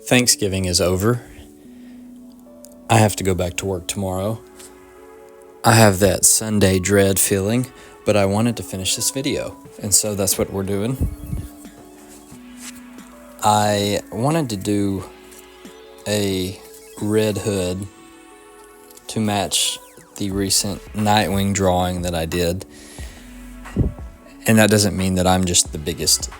Thanksgiving is over. I have to go back to work tomorrow. I have that Sunday dread feeling, but I wanted to finish this video, and so that's what we're doing. I wanted to do a red hood to match the recent Nightwing drawing that I did. And that doesn't mean that I'm just the biggest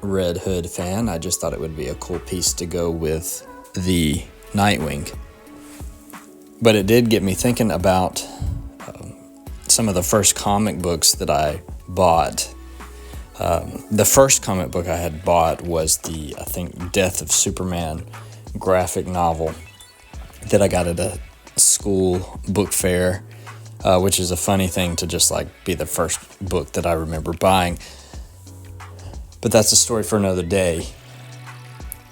Red Hood fan. I just thought it would be a cool piece to go with the Nightwing. But it did get me thinking about some of the first comic books that I bought. The first comic book I had bought was the, I think, Death of Superman graphic novel that I got at a school book fair, which is a funny thing to just like be the first book that I remember buying. But that's a story for another day.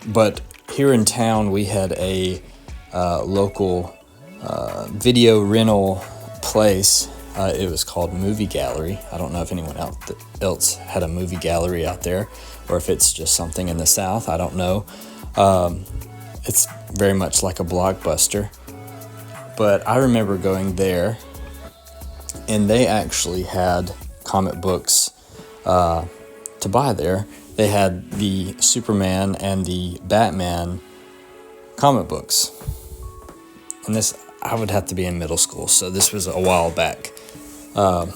But here in town, we had a local video rental place. It was called Movie Gallery. I don't know if anyone else had a movie gallery out there, or if it's just something in the South. I don't know. It's very much like a Blockbuster. But I remember going there, and they actually had comic books to buy there. They had the Superman and the Batman comic books. And this, I would have to be in middle school, so this was a while back. But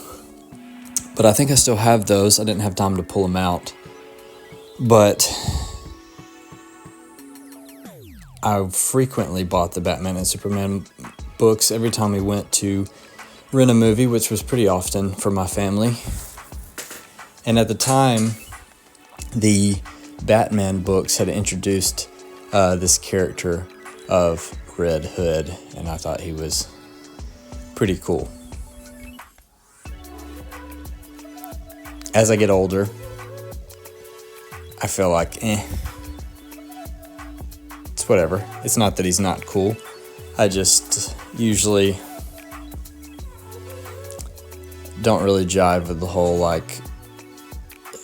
I think I still have those. I didn't have time to pull them out. But I frequently bought the Batman and Superman books every time we went to rent a movie, which was pretty often for my family. And at the time, the Batman books had introduced this character of Red Hood, and I thought he was pretty cool. As I get older, I feel like, it's whatever. It's not that he's not cool. I just usually don't really jive with the whole like,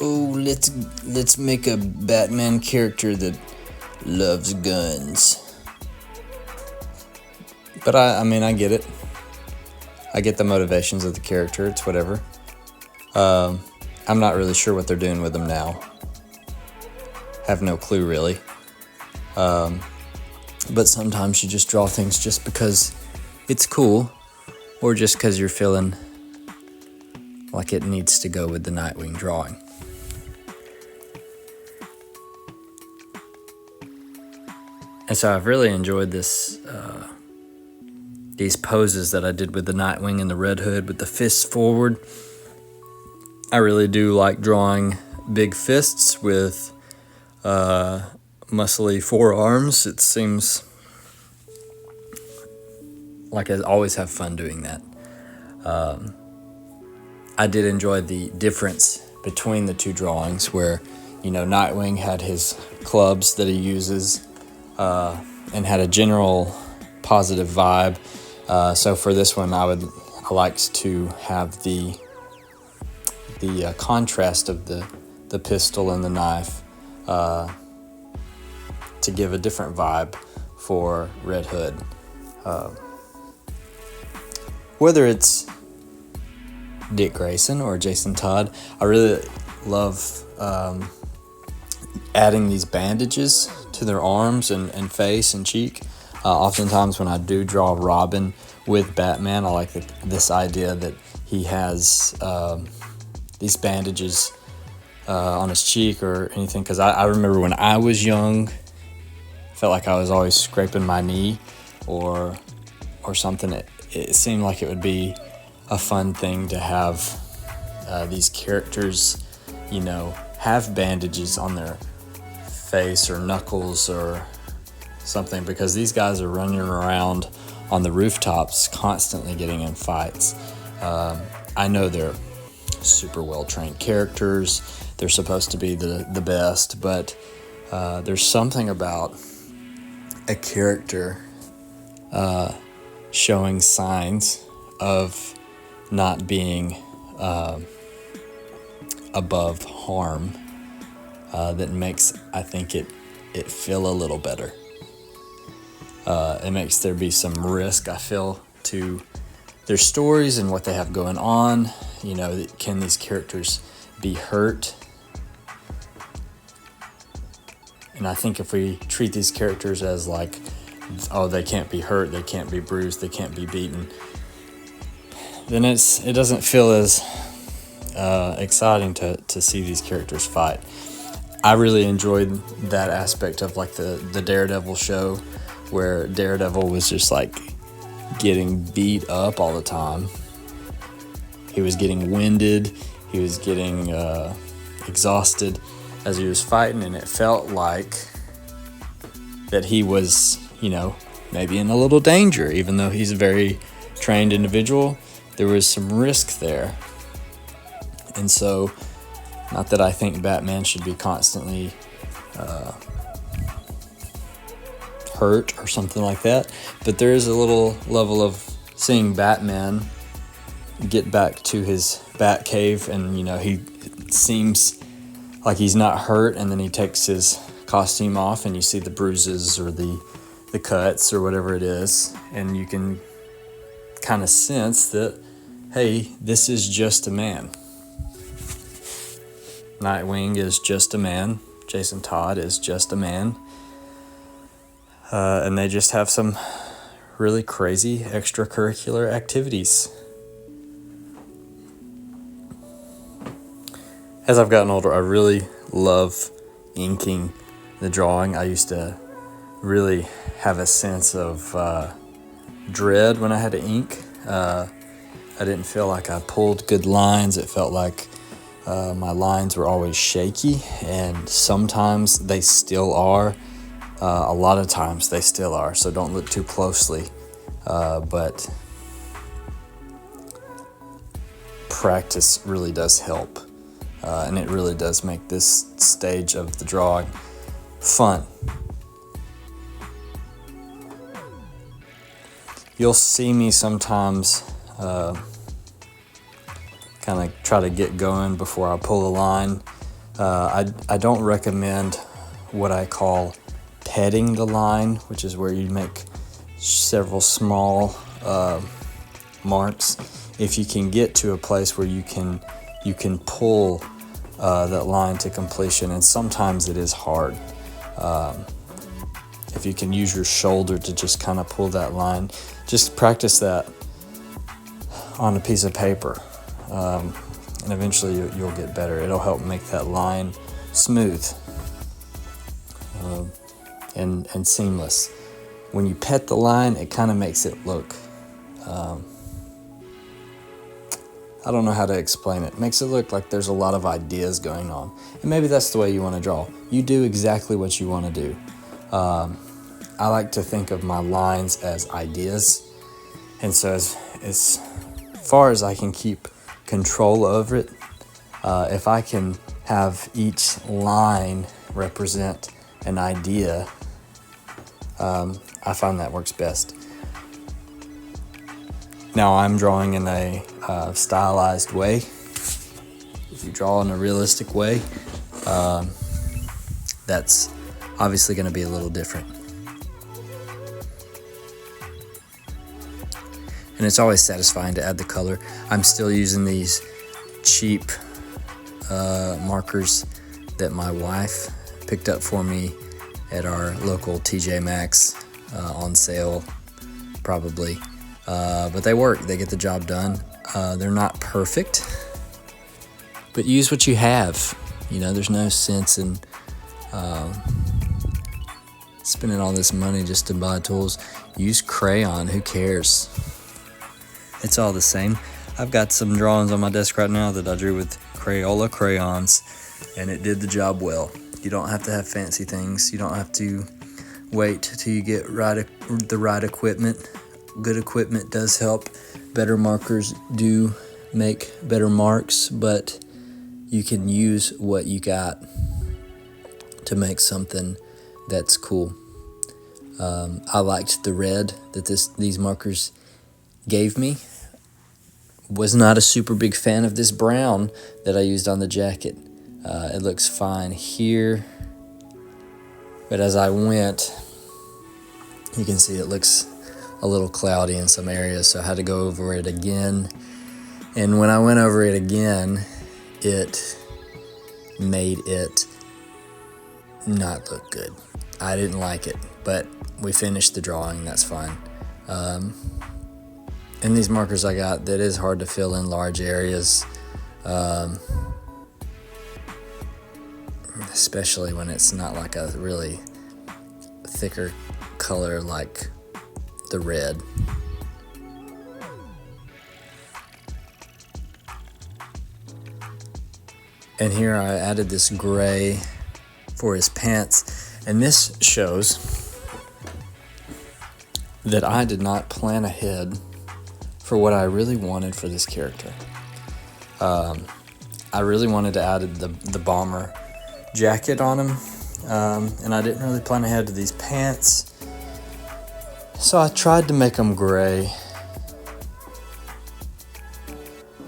oh, let's make a Batman character that loves guns. But I mean, I get it. I get the motivations of the character. It's whatever. I'm not really sure what they're doing with him now. Have no clue, really. But sometimes you just draw things just because it's cool, or just because you're feeling like it needs to go with the Nightwing drawing. And so I've really enjoyed this, these poses that I did with the Nightwing and the Red Hood with the fists forward. I really do like drawing big fists with muscly forearms. It seems like I always have fun doing that. I did enjoy the difference between the two drawings where, Nightwing had his clubs that he uses and had a general positive vibe. So for this one, I liked to have the contrast of the pistol and the knife to give a different vibe for Red Hood. Whether it's Dick Grayson or Jason Todd, I really love adding these bandages to their arms and face and cheek. Oftentimes when I do draw Robin with Batman, I like this idea that he has these bandages on his cheek or anything, because I remember when I was young, I felt like I was always scraping my knee or something. It seemed like it would be a fun thing to have these characters, have bandages on their face or knuckles or something, because these guys are running around on the rooftops constantly getting in fights. I know they're super well-trained characters. They're supposed to be the best, but there's something about a character showing signs of not being above harm that makes, I think, it feel a little better. It makes there be some risk, I feel, to their stories and what they have going on. You know, can these characters be hurt? And I think if we treat these characters as like, oh, they can't be hurt, they can't be bruised, they can't be beaten, then it doesn't feel as exciting to see these characters fight. I really enjoyed that aspect of like the Daredevil show, where Daredevil was just like getting beat up all the time. He was getting winded, he was getting exhausted as he was fighting, and it felt like that he was, you know, maybe in a little danger. Even though he's a very trained individual, there was some risk there. And so, not that I think Batman should be constantly hurt or something like that, but there is a little level of seeing Batman get back to his Batcave, and you know, he seems like he's not hurt, and then he takes his costume off and you see the bruises or the cuts or whatever it is, and you can kind of sense that, hey, this is just a man. Nightwing is just a man. Jason Todd is just a man. And they just have some really crazy extracurricular activities. As I've gotten older, I really love inking the drawing. I used to really have a sense of dread when I had to ink. I didn't feel like I pulled good lines. It felt like my lines were always shaky, and sometimes they still are. A lot of times they still are, so don't look too closely. But practice really does help. And it really does make this stage of the drawing fun. You'll see me sometimes kind of try to get going before I pull a line. I don't recommend what I call petting the line, which is where you make several small marks. If you can get to a place where you can pull that line to completion, and sometimes it is hard. If you can use your shoulder to just kind of pull that line, just practice that on a piece of paper, and eventually you'll get better. It'll help make that line smooth and seamless. When you pet the line, it kind of makes it look, I don't know how to explain it. It makes it look like there's a lot of ideas going on. And maybe that's the way you want to draw. You do exactly what you want to do. I like to think of my lines as ideas. And so as far as I can keep control over it, if I can have each line represent an idea, I find that works best. Now I'm drawing in a stylized way. If you draw in a realistic way, that's obviously going to be a little different. And it's always satisfying to add the color. I'm still using these cheap markers that my wife picked up for me at our local TJ Maxx on sale, probably. But they work. They get the job done. They're not perfect, but use what you have. You know, there's no sense in spending all this money just to buy tools. Use crayon. Who cares? It's all the same. I've got some drawings on my desk right now that I drew with Crayola crayons, and it did the job well. You don't have to have fancy things. You don't have to wait till you get the right equipment. Good equipment does help. Better markers do make better marks, but you can use what you got to make something that's cool. I liked the red that these markers gave me. Was not a super big fan of this brown that I used on the jacket. It looks fine here, but as I went, You can see it looks a little cloudy in some areas, so I had to go over it again. And when I went over it again, it made it not look good. I didn't like it, but we finished the drawing, that's fine. And these markers I got, that is hard to fill in large areas, especially when it's not like a really thicker color like the red. And here I added this gray for his pants, and this shows that I did not plan ahead for what I really wanted for this character. I really wanted to add the bomber jacket on him, and I didn't really plan ahead to these pants, so I tried to make them gray,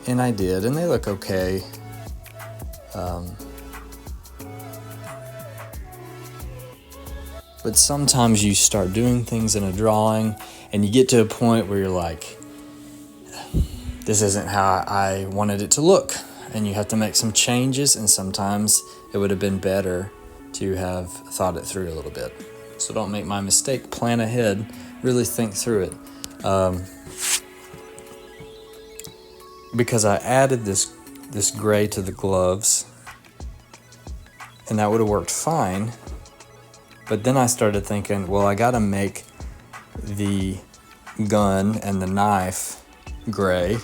and I did, and they look okay. But sometimes you start doing things in a drawing and you get to a point where you're like, this isn't how I wanted it to look, and you have to make some changes, and sometimes it would have been better to have thought it through a little bit. So don't make my mistake, plan ahead, really think through it. Because I added this gray to the gloves, and that would have worked fine. But then I started thinking, well, I gotta make the gun and the knife gray.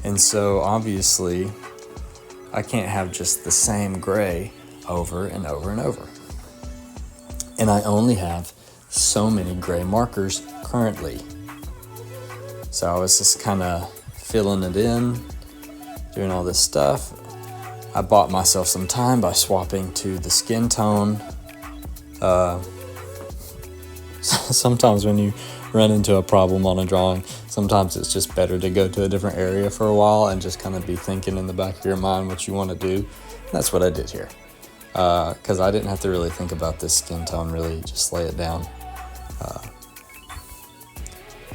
And so obviously I can't have just the same gray over and over and over. And I only have so many gray markers currently. So I was just kind of filling it in, doing all this stuff. I bought myself some time by swapping to the skin tone. Sometimes when you run into a problem on a drawing, sometimes it's just better to go to a different area for a while and just kind of be thinking in the back of your mind what you want to do. That's what I did here, because I didn't have to really think about this skin tone, really just lay it down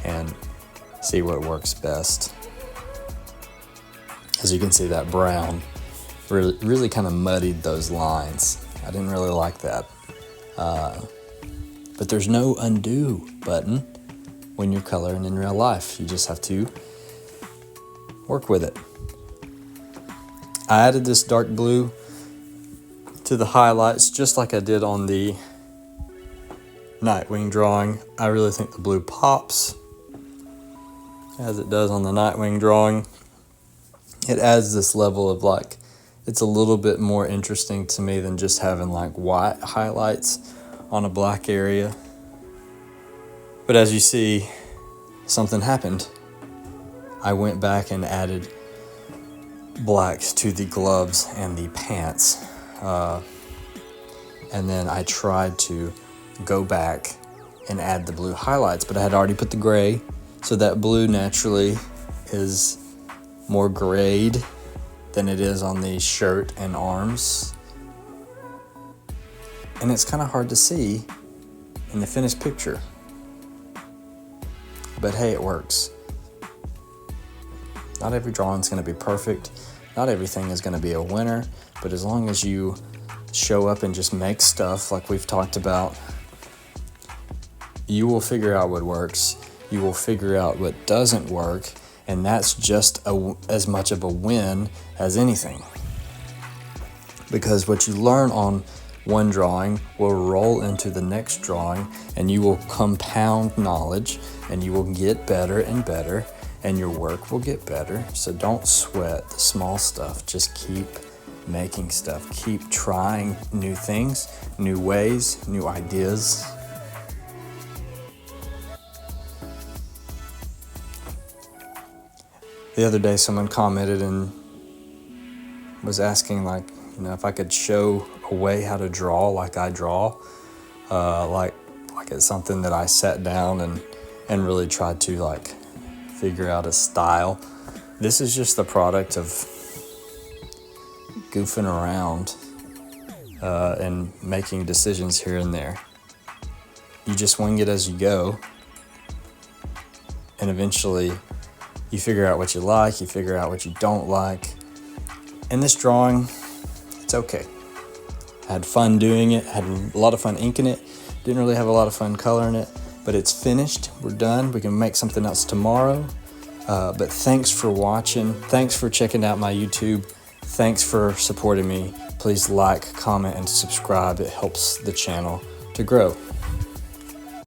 and see what works best. As you can see, that brown really kind of muddied those lines. I didn't really like that. But there's no undo button when you're coloring in real life. You just have to work with it. I added this dark blue to the highlights just like I did on the Nightwing drawing. I really think the blue pops as it does on the Nightwing drawing. It adds this level of like, it's a little bit more interesting to me than just having like white highlights on a black area. But as you see, something happened. I went back and added blacks to the gloves and the pants. And then I tried to go back and add the blue highlights, but I had already put the gray, so that blue naturally is more grayed than it is on the shirt and arms. And it's kind of hard to see in the finished picture. But hey, it works. Not every drawing is going to be perfect. Not everything is going to be a winner. But as long as you show up and just make stuff like we've talked about, you will figure out what works. You will figure out what doesn't work. And that's just as much of a win as anything. Because what you learn on one drawing will roll into the next drawing, and you will compound knowledge, and you will get better and better, and your work will get better. So don't sweat the small stuff. Just keep making stuff. Keep trying new things, new ways, new ideas. The other day someone commented and was asking, like, if I could show a way how to draw like I draw, like it's something that I sat down and really tried to like figure out a style. This is just the product of goofing around and making decisions here and there. you just wing it as you go. And eventually you figure out what you like, you figure out what you don't like. And this drawing, it's okay. I had fun doing it, had a lot of fun inking it. Didn't really have a lot of fun coloring it, but it's finished. We're done. We can make something else tomorrow. But thanks for watching. Thanks for checking out my YouTube. Thanks for supporting me. Please like, comment, and subscribe. It helps the channel to grow.